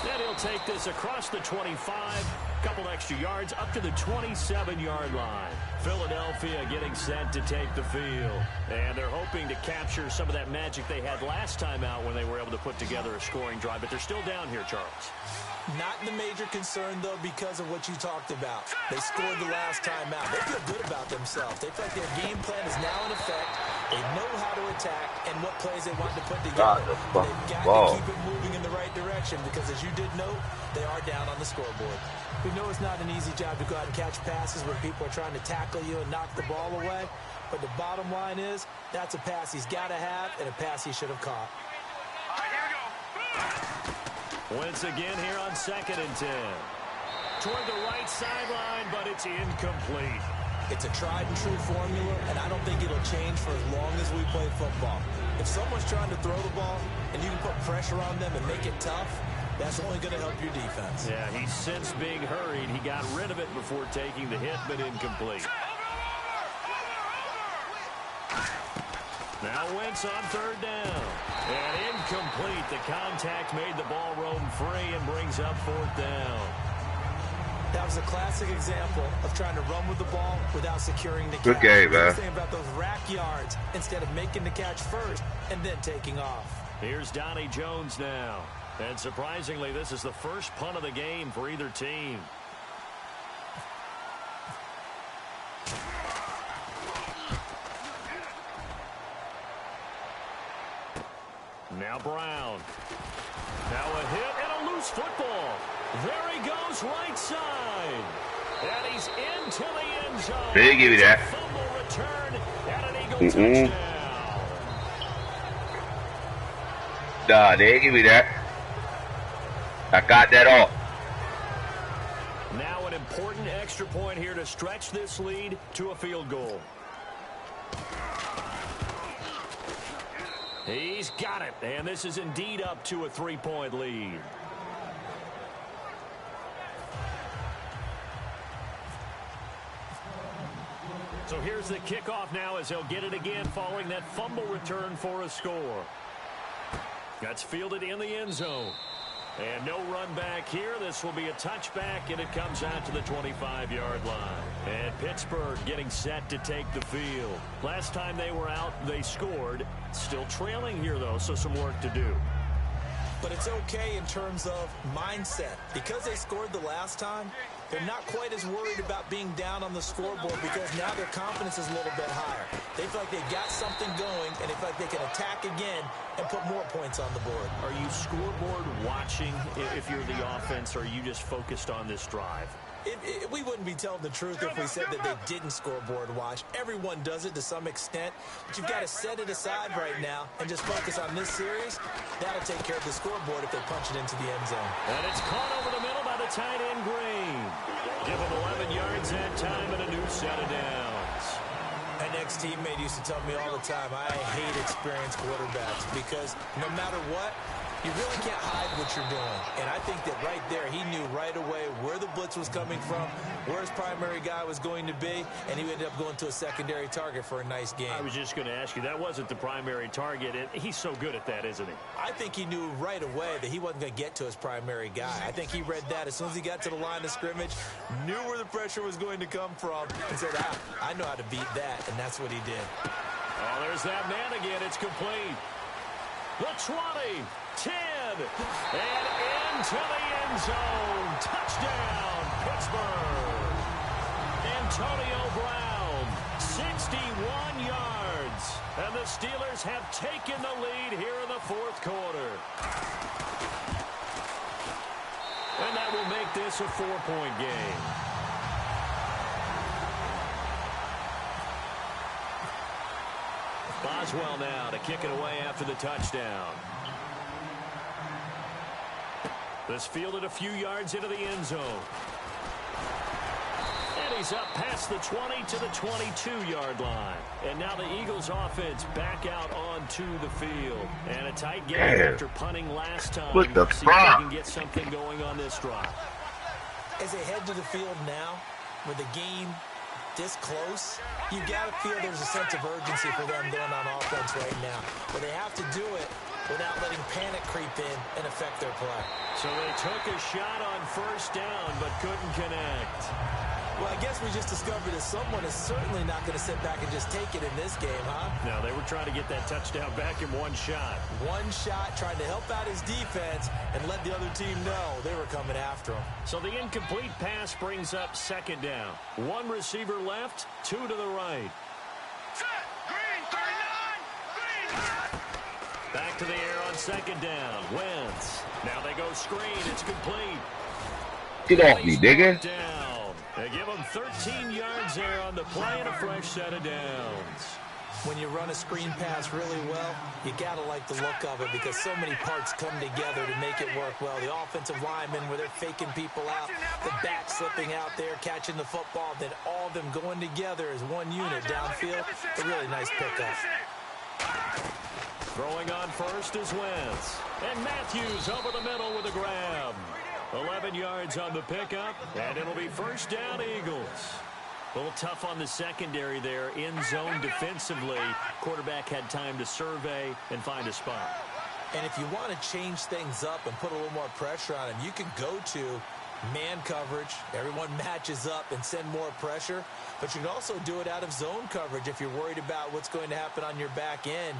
And he'll take this across the 25. Couple extra yards up to the 27-yard line. Philadelphia getting set to take the field. And they're hoping to capture some of that magic they had last time out when they were able to put together a scoring drive. But they're still down here, Charles. Not the major concern, though, because of what you talked about. They scored the last time out. They feel good about themselves. They feel like their game plan is now in effect. They know how to attack and what plays they want to put together. They've got to keep it moving in the right direction because, as you did note, they are down on the scoreboard. We know it's not an easy job to go out and catch passes when people are trying to tackle you and knock the ball away. But the bottom line is that's a pass he's got to have and a pass he should have caught. All right, here we go. Once again here on 2nd and 10. Toward the right sideline, but it's incomplete. It's a tried and true formula, and I don't think it'll change for as long as we play football. If someone's trying to throw the ball and you can put pressure on them and make it tough, that's only going to help your defense. Yeah, he's since being hurried. He got rid of it before taking the hit, but incomplete. Now Wentz on 3rd down. And incomplete. The contact made the ball roam free and brings up 4th down. That was a classic example of trying to run with the ball without securing the catch. Good game, man. Saying about those rack yards instead of making the catch first and then taking off. Here's Donnie Jones now. And surprisingly, this is the first punt of the game for either team. Now Brown. Now a hit and a loose football. There he goes right side. And he's into the end zone. They give you that. Fumble return and an Eagle touchdown. Nah, they ain't give me that. I got that off. Now an important extra point here to stretch this lead to a field goal. He's got it, and this is indeed up to a 3-point lead. So here's the kickoff now as he'll get it again following that fumble return for a score. That's fielded in the end zone. And no run back here. This will be a touchback, and it comes out to the 25-yard line. And Pittsburgh getting set to take the field. Last time they were out, they scored. Still trailing here, though, so some work to do. But it's okay in terms of mindset. Because they scored the last time, they're not quite as worried about being down on the scoreboard because now their confidence is a little bit higher. They feel like they've got something going, and they feel like they can attack again and put more points on the board. Are you scoreboard watching if you're the offense, or are you just focused on this drive? We wouldn't be telling the truth if we said that they didn't scoreboard watch. Everyone does it to some extent, but you've got to set it aside right now and just focus on this series. That'll take care of the scoreboard if they punch it into the end zone. And it's caught over the middle by the tight end Green. Give him 11 yards that time and a new set of downs. An ex-teammate used to tell me all the time, I hate experienced quarterbacks because no matter what, you really can't hide what you're doing. And I think that right there, he knew right away where the blitz was coming from, where his primary guy was going to be, and he ended up going to a secondary target for a nice game. I was just going to ask you, that wasn't the primary target. He's so good at that, isn't he? I think he knew right away that he wasn't going to get to his primary guy. I think he read that as soon as he got to the line of scrimmage, knew where the pressure was going to come from, and said, I know how to beat that, and that's what he did. Oh, there's that man again. It's complete. The 20, 10, and into the end zone. Touchdown, Pittsburgh. Antonio Brown, 61 yards. And the Steelers have taken the lead here in the fourth quarter. And that will make this a 4-point game. Boswell now to kick it away after the touchdown. This fielded a few yards into the end zone. And he's up past the 20 to the 22-yard line. And now the Eagles offense back out onto the field. And a tight game after punting last time. What the See fuck? if they can get something going on this drive. As they head to the field now, with the game this close, you got to feel there's a sense of urgency for them going on offense right now. But they have to do it without letting panic creep in and affect their play. So they took a shot on first down, but couldn't connect. Well, I guess we just discovered that someone is certainly not going to sit back and just take it in this game, huh? No, they were trying to get that touchdown back in one shot. One shot, trying to help out his defense and let the other team know they were coming after him. So the incomplete pass brings up second down. One receiver left, two to the right. Set. Green 39. Green Back to the air on second down. Wentz. Now they go screen. It's complete. Get off me, nigga. Down. They give him 13 yards there on the play and a fresh set of downs. When you run a screen pass really well, you got to like the look of it because so many parts come together to make it work well. The offensive linemen, where they're faking people out, the back slipping out there, catching the football, then all of them going together as one unit downfield. A really nice pickup. Throwing on first is Wentz. And Matthews over the middle with a grab. 11 yards on the pickup, and it'll be first down Eagles. A little tough on the secondary there, in zone defensively. Quarterback had time to survey and find a spot. And if you want to change things up and put a little more pressure on him, you can go to man coverage. Everyone matches up and send more pressure. But you can also do it out of zone coverage if you're worried about what's going to happen on your back end.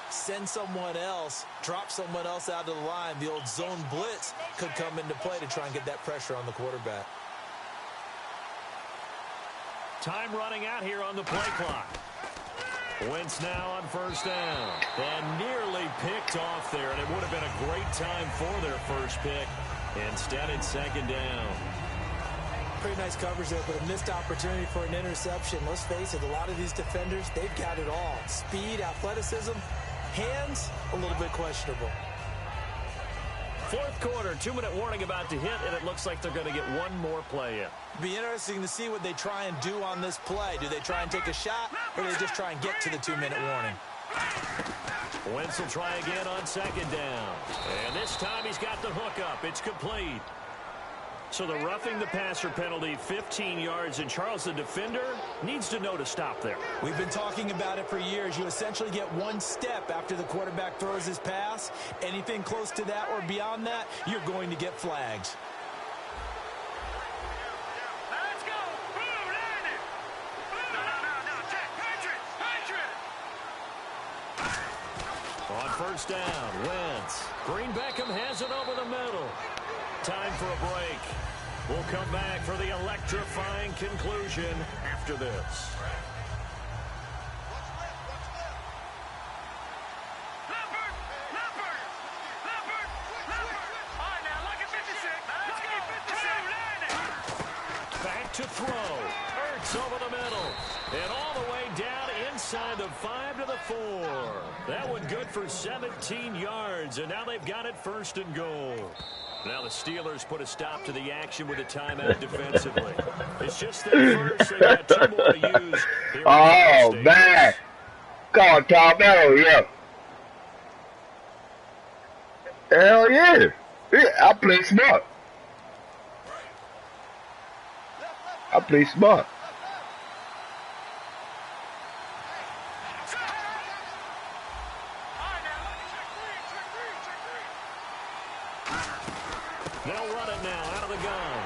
Send someone else, drop someone else out of the line. The old zone blitz could come into play to try and get that pressure on the quarterback. Time running out here on the play clock. Wentz now on first down. And nearly picked off there, and it would have been a great time for their first pick. Instead, it's second down. Pretty nice coverage there, but a missed opportunity for an interception. Let's face it, a lot of these defenders, they've got it all. Speed, athleticism, hands, a little bit questionable. Fourth quarter, 2-minute warning about to hit, and it looks like they're going to get one more play in. Be interesting to see what they try and do on this play. Do they try and take a shot, or do they just try and get to the 2-minute warning? Wentz will try again on second down. And this time he's got the hook up. It's complete. So the roughing the passer penalty, 15 yards, and Charles, the defender, needs to know to stop there. We've been talking about it for years. You essentially get one step after the quarterback throws his pass. Anything close to that or beyond that, you're going to get flags. Let's go. Boom, land it. No, check. Patriot. On first down, Wentz. Green Beckham has it over the middle. Time for a break. We'll come back for the electrifying conclusion after this. Leopard. All right, now, lucky 56. Let's go. 56. Back to throw. Ertz over the middle. And all the way down inside the 5 to the 4. That one good for 17 yards. And now they've got it first and goal. Now the Steelers put a stop to the action with a timeout defensively. It's just their first. They've got 2 more to use. Oh, man. Call timeout, yeah. Hell yeah. I play smart. They'll run it now out of the gun.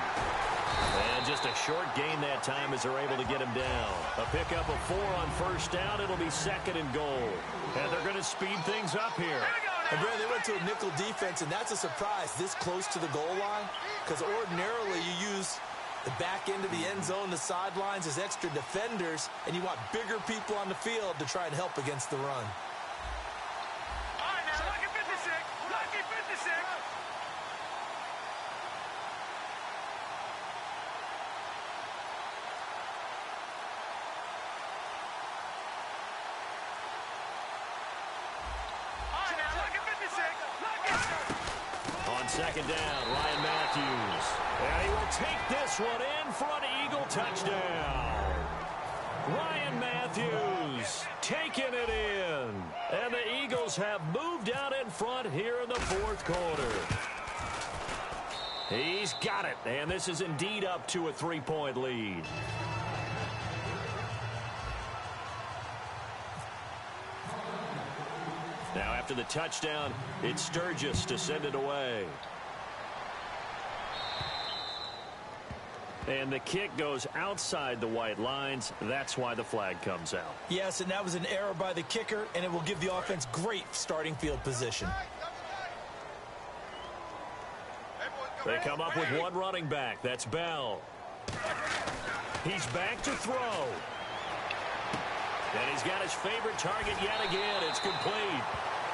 And just a short gain that time as they're able to get him down. A pickup of 4 on first down. It'll be second and goal. And they're going to speed things up here. And Brad, they went to a nickel defense, and that's a surprise this close to the goal line. Because ordinarily you use the back end of the end zone, the sidelines as extra defenders, and you want bigger people on the field to try and help against the run. All right, now, lucky 56. Lucky 56. On second down, Ryan Matthews. And he will take this one in for an Eagle touchdown. Ryan Matthews taking it in. And the Eagles have moved out in front here in the fourth quarter. He's got it. And this is indeed up to a 3-point lead. Now after the touchdown, it's Sturgis to send it away. And the kick goes outside the white lines. That's why the flag comes out. Yes, and that was an error by the kicker, and it will give the offense great starting field position. They come up with one running back. That's Bell. He's back to throw. And he's got his favorite target yet again. It's complete.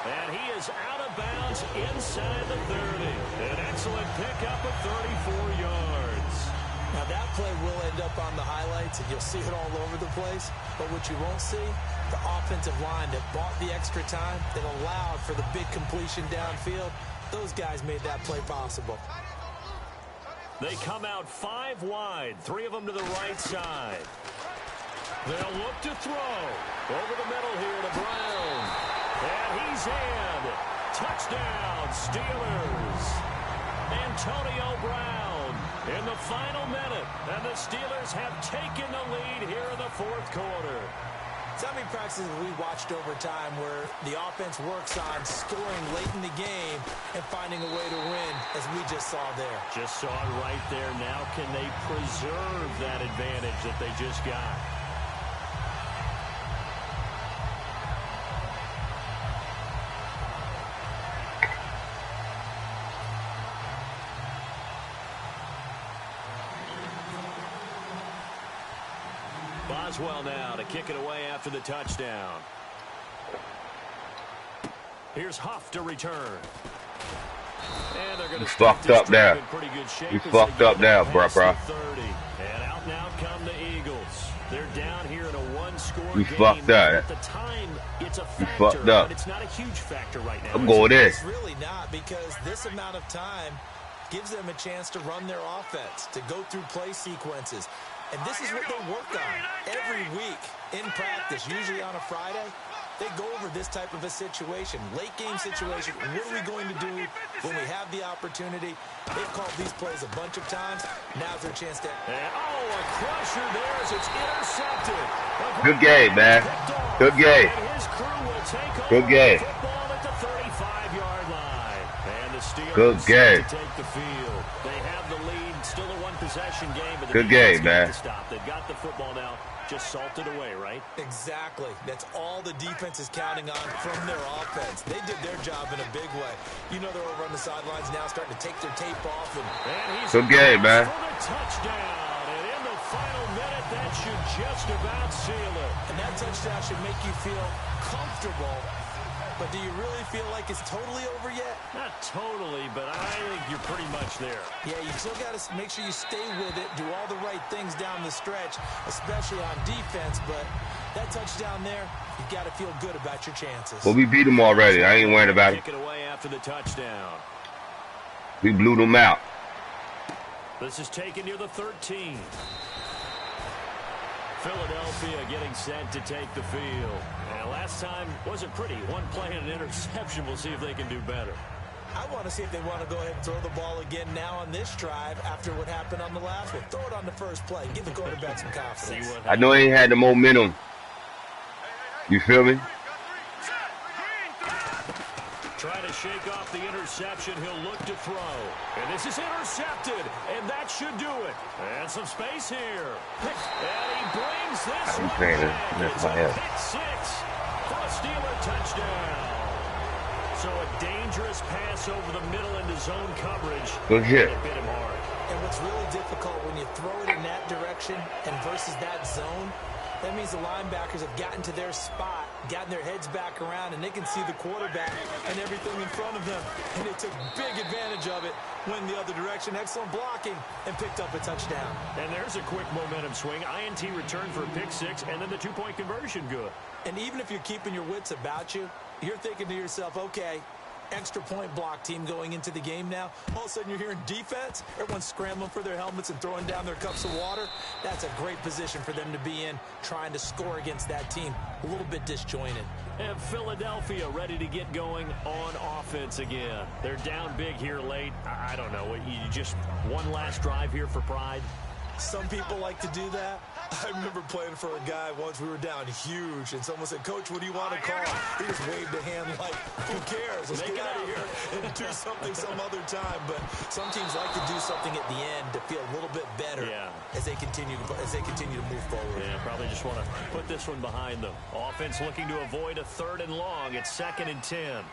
And he is out of bounds inside the 30. An excellent pickup of 34 yards. Now that play will end up on the highlights, and you'll see it all over the place. But what you won't see, the offensive line that bought the extra time, that allowed for the big completion downfield, those guys made that play possible. They come out 5 wide, 3 of them to the right side. They'll look to throw. Over the middle here to Brown. And he's in. Touchdown, Steelers. Antonio Brown in the final minute. And the Steelers have taken the lead here in the 4th quarter. So many practices we watched over time where the offense works on scoring late in the game and finding a way to win, as we just saw there. Just saw it right there. Now can they preserve that advantage that they just got? Boswell now to kick it away after the touchdown. Here's Huff to return. And they're going to fucked up now. You fucked up now, bruh. And out now come the Eagles. They're down here in a 1-score game. You fucked up. At the time, it's a factor, you fucked up. But it's not a huge factor right now. I'm going in. It's really not, because this amount of time gives them a chance to run their offense, to go through play sequences. And this is what they work on every week in practice, usually on a Friday. They go over this type of a situation, late game situation. What are we going to do when we have the opportunity? They've called these plays a bunch of times. Now's their chance to... a crusher there as it's intercepted. Good game, man. Good game. Good game. Football at the 35-yard line. And the Steelers good game. to take the field. They have the lead, still a one-possession game. But good game, man. They've got the football now. Just salted away, right? Exactly. That's all the defense is counting on from their offense. They did their job in a big way. You know they're over on the sidelines now starting to take their tape off. And he's good game, man. For the touchdown. And in the final minute, that should just about seal it. And that touchdown should make you feel comfortable. But do you really feel like it's totally over yet? Not totally, but I think you're pretty much there. Yeah, you still got to make sure you stay with it, do all the right things down the stretch, especially on defense. But that touchdown there, you got to feel good about your chances. Well, we beat them already. I ain't worried about it. Kick it away after the touchdown. We blew them out. This is taken near the 13. Philadelphia getting set to take the field. And last time wasn't pretty. One play and an interception. We'll see if they can do better. I want to see if they want to go ahead and throw the ball again now on this drive after what happened on the last one. Throw it on the first play. Give the quarterback some confidence. I know he had the momentum. You feel me? Try to shake off the interception. He'll look to throw. And this is intercepted. And that should do it. And some space here. And he brings this one back. It's a pick six for a Steeler touchdown. So a dangerous pass over the middle into zone coverage. Good hit. It hit him hard. And what's really difficult when you throw it in that direction and versus that zone, that means the linebackers have gotten to their spot, gotten their heads back around, and they can see the quarterback and everything in front of them. And they took big advantage of it, went the other direction. Excellent blocking, and picked up a touchdown. And there's a quick momentum swing. INT return for a pick six, and then the two-point conversion good. And even if you're keeping your wits about you, you're thinking to yourself, okay, extra point block team going into the game now. All of a sudden you're hearing defense. Everyone's scrambling for their helmets and throwing down their cups of water. That's a great position for them to be in, trying to score against that team. A little bit disjointed. And Philadelphia ready to get going on offense again. They're down big here late. I don't know. You just one last drive here for pride? Some people like to do that. I remember playing for a guy once. We were down huge, and someone said, "Coach, what do you want to call?" He just waved a hand like, "Who cares? Let's get out of here and do something some other time." But some teams like to do something at the end to feel a little bit better as they continue to move forward. Yeah, probably just want to put this one behind them. Offense looking to avoid a 3rd and long. It's 2nd and 10.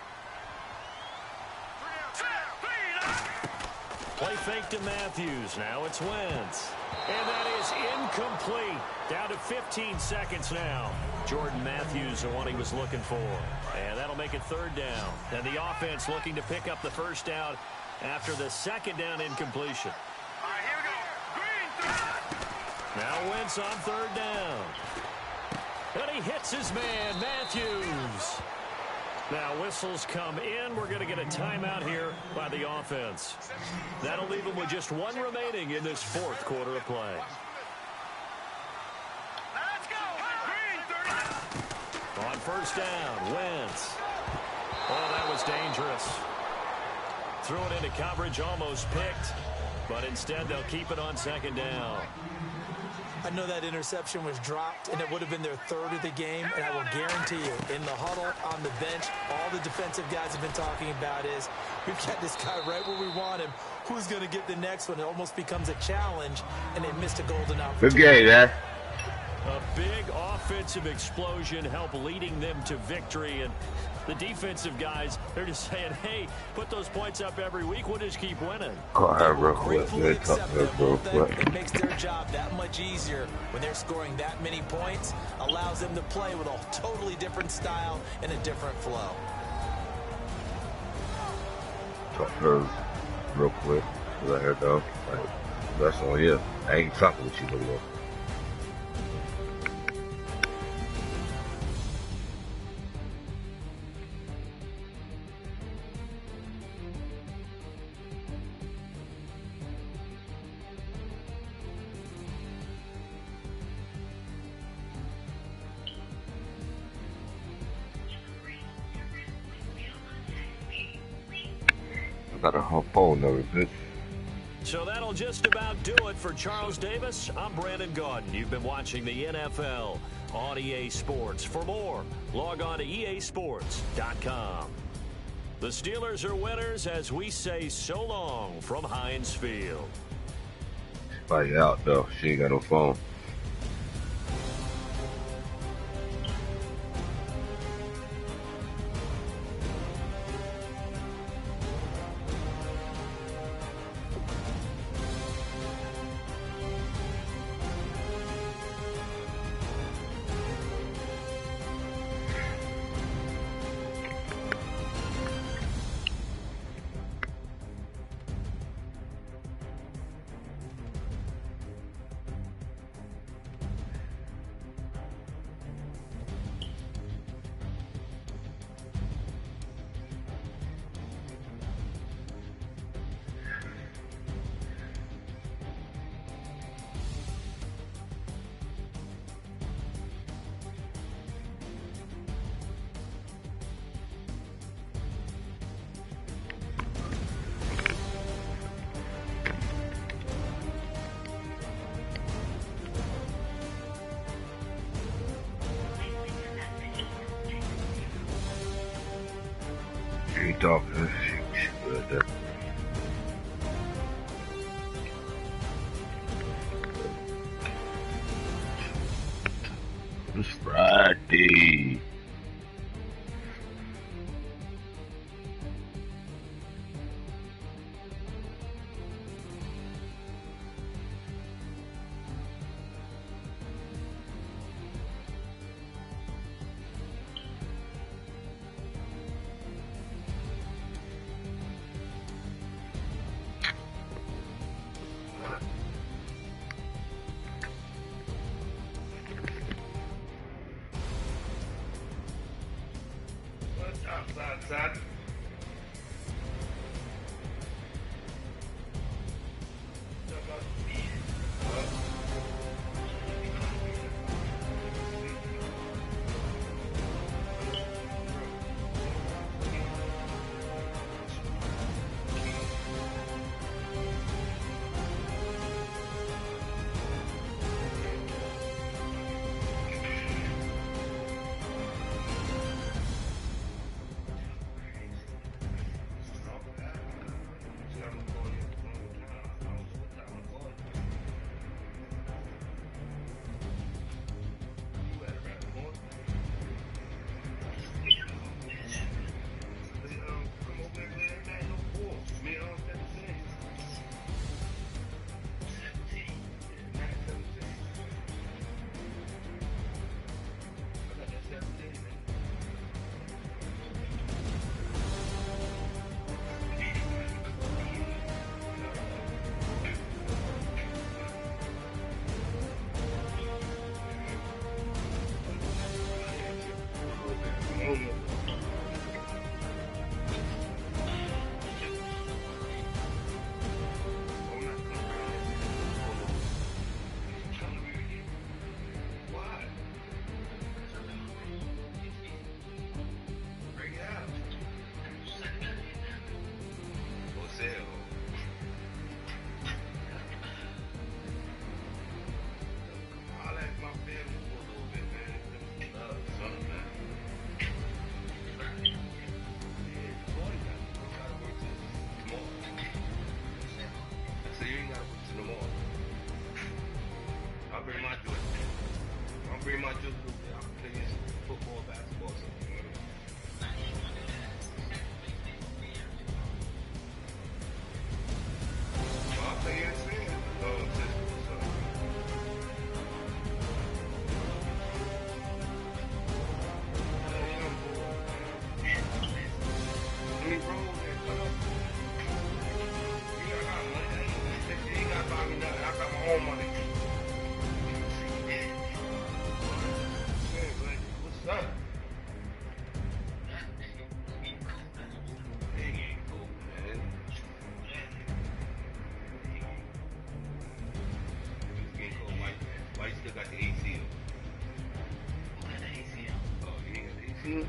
Play fake to Matthews. Now it's Wentz. And that is incomplete. Down to 15 seconds now. Jordan Matthews, the one he was looking for. And that'll make it 3rd down. And the offense looking to pick up the 1st down after the 2nd down incompletion. All right, here we go. Green. Now Wentz on 3rd down. And he hits his man, Matthews. Now whistles come in. We're going to get a timeout here by the offense. That'll leave them with just 1 remaining in this 4th quarter of play. Let's go. Green. On 1st down, Wentz. Oh, that was dangerous. Threw it into coverage, almost picked. But instead, they'll keep it on 2nd down. I know that interception was dropped, and it would have been their 3rd of the game, and I will guarantee you, in the huddle, on the bench, all the defensive guys have been talking about is, we've got this guy right where we want him. Who's going to get the next one? It almost becomes a challenge, and they missed a golden opportunity. Good game, man. A big offensive explosion helped leading them to victory, and the defensive guys, they're just saying, hey, put those points up every week. We'll just keep winning. Go ahead, real quick. Gratefully accept them, won't they? It makes their job that much easier when they're scoring that many points. Allows them to play with a totally different style and a different flow. Talk to her real quick. Let her know. Like, that's on you. I ain't talking with you no more. Got her phone number, bitch. So that'll just about do it for Charles Davis. I'm Brandon Gaudin. You've been watching the NFL on EA Sports. For more, log on to easports.com. The Steelers are winners as we say so long from Heinz Field. Somebody out though. She ain't got no phone. Dog, it's Friday. Son. Own money. What's up? He ain't cool, man. He's getting cold. Why you still got the ACL? Who got the ACL? Oh, you ain't got the ACL?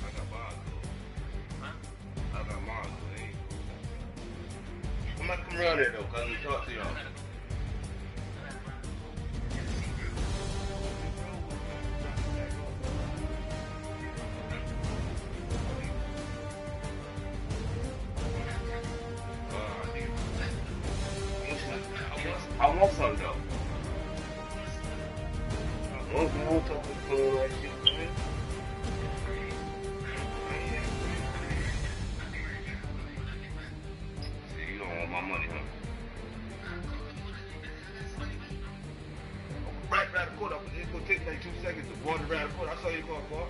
I got mine, though. Huh? I got mine, though. I'm about to come around there though, cause I'm gonna talk to y'all. I want some though. I want talk with the like shit, man. You don't want my money, huh? Right around the corner. It's gonna take like 2 seconds to water around the corner. I saw you going far.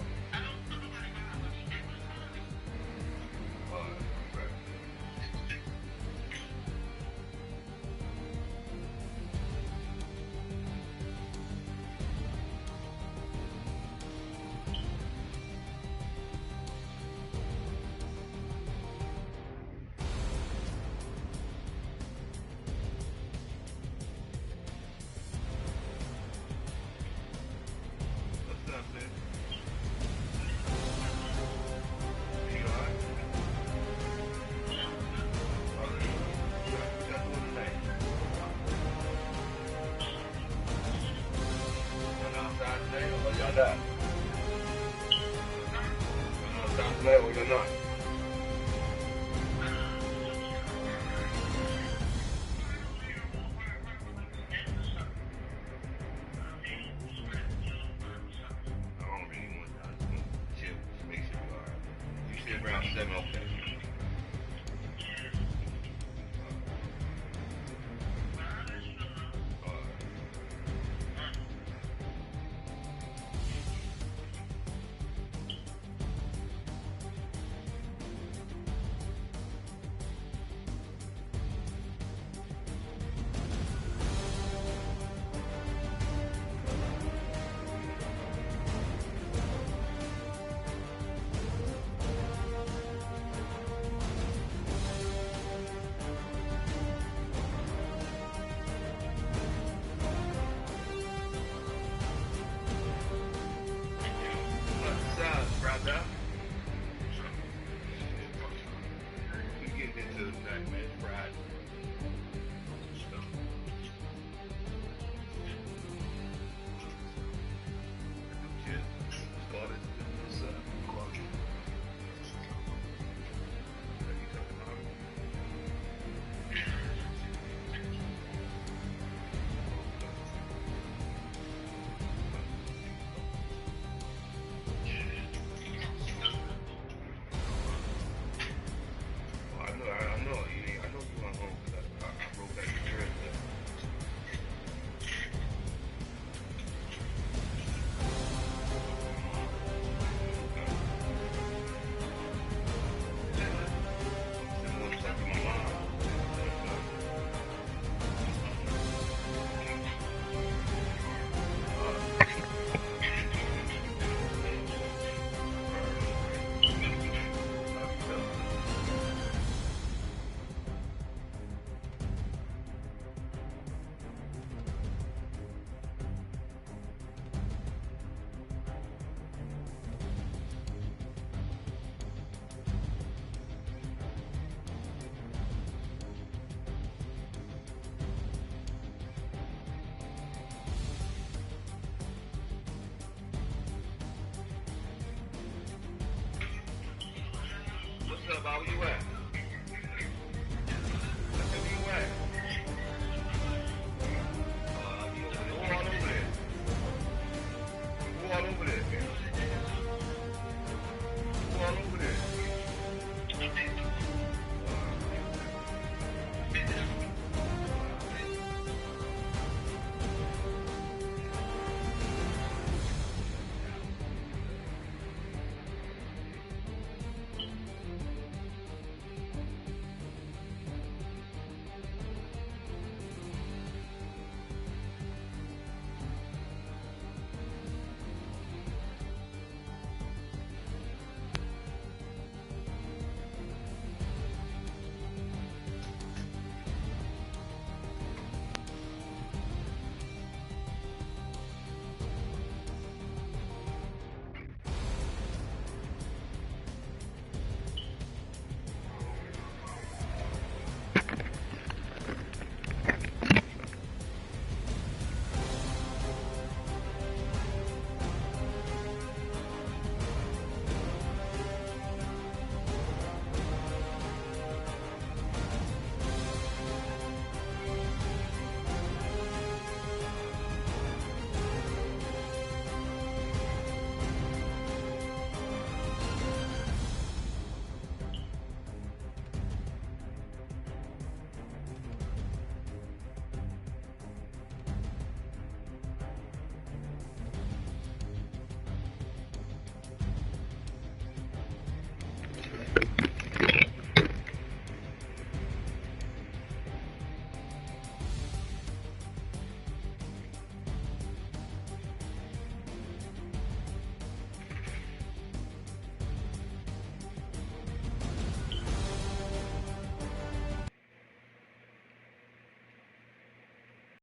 That. Sounds like you're not. I don't really want that. I just want to chill. Just make sure you are. You sit around 7, okay. We get into the back, man. Friday. What's up, Bob? Where you at? Where you at? You over there. Who all over there? Who all over there?